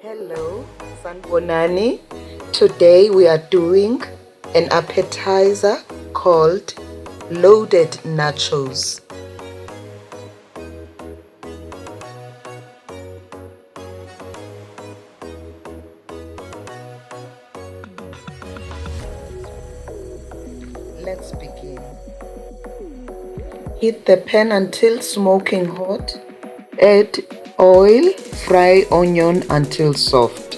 Hello, Sanbonani. Today we are doing an appetizer called loaded nachos. Let's begin. Heat the pan until smoking hot. Add oil, fry onion until soft.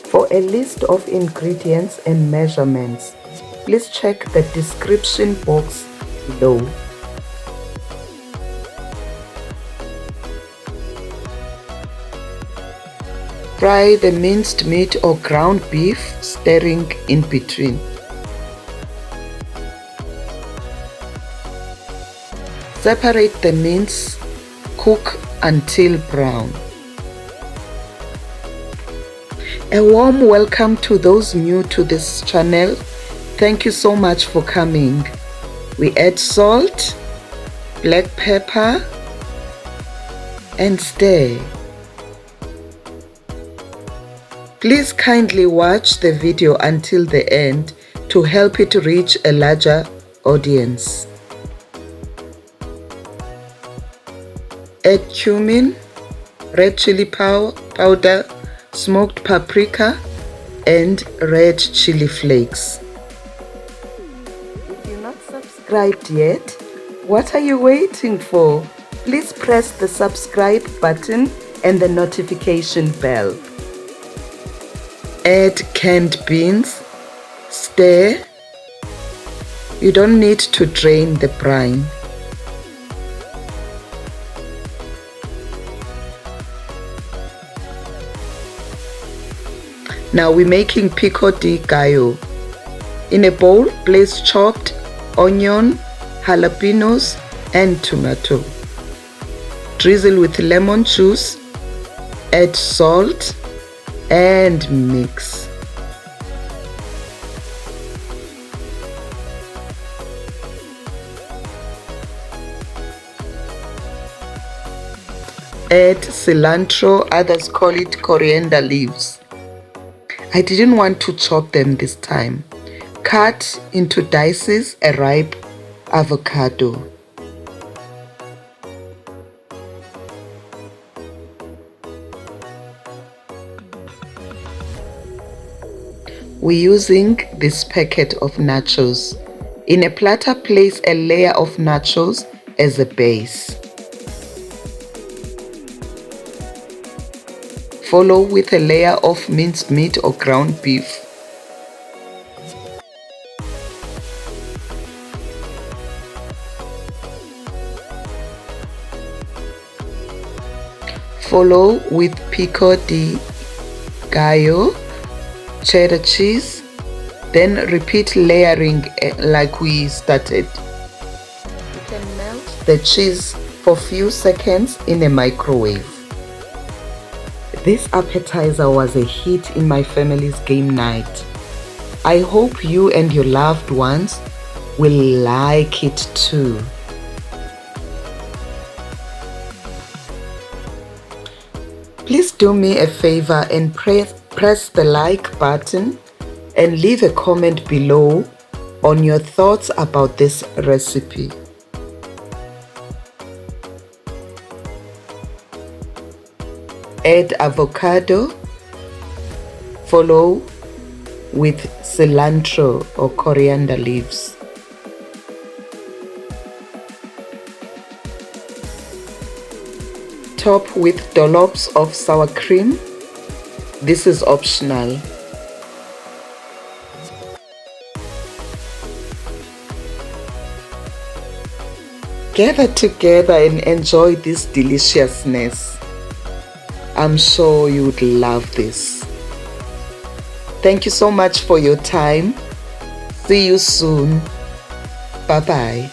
For a list of ingredients and measurements, please check the description box below. Fry the minced meat or ground beef, stirring in between. Separate the mince, cook until brown. A warm welcome to those new to this channel. Thank you so much for coming. We add salt, black pepper, and stir. Please kindly watch the video until the end to help it reach a larger audience. Add cumin, red chili powder, smoked paprika, and red chili flakes. If you're not subscribed yet, what are you waiting for? Please press the subscribe button and the notification bell. Add canned beans, stir. You don't need to drain the brine. Now we're making pico de gallo. In a bowl, place chopped onion, jalapenos, and tomato. Drizzle with lemon juice, add salt, and mix. Add cilantro, others call it coriander leaves. I didn't want to chop them this time. Cut into dices a ripe avocado. We're using this packet of nachos. In a platter, place a layer of nachos as a base. Follow with a layer of minced meat or ground beef. Follow with pico de gallo, cheddar cheese, then repeat layering like we started. You can melt the cheese for a few seconds in a microwave. This appetizer was a hit in my family's game night. I hope you and your loved ones will like it too. Please do me a favor and press the like button and leave a comment below on your thoughts about this recipe. Add avocado, follow with cilantro or coriander leaves. Top with dollops of sour cream. This is optional. Gather together and enjoy this deliciousness. I'm sure you would love this. Thank you so much for your time. See you soon. Bye-bye.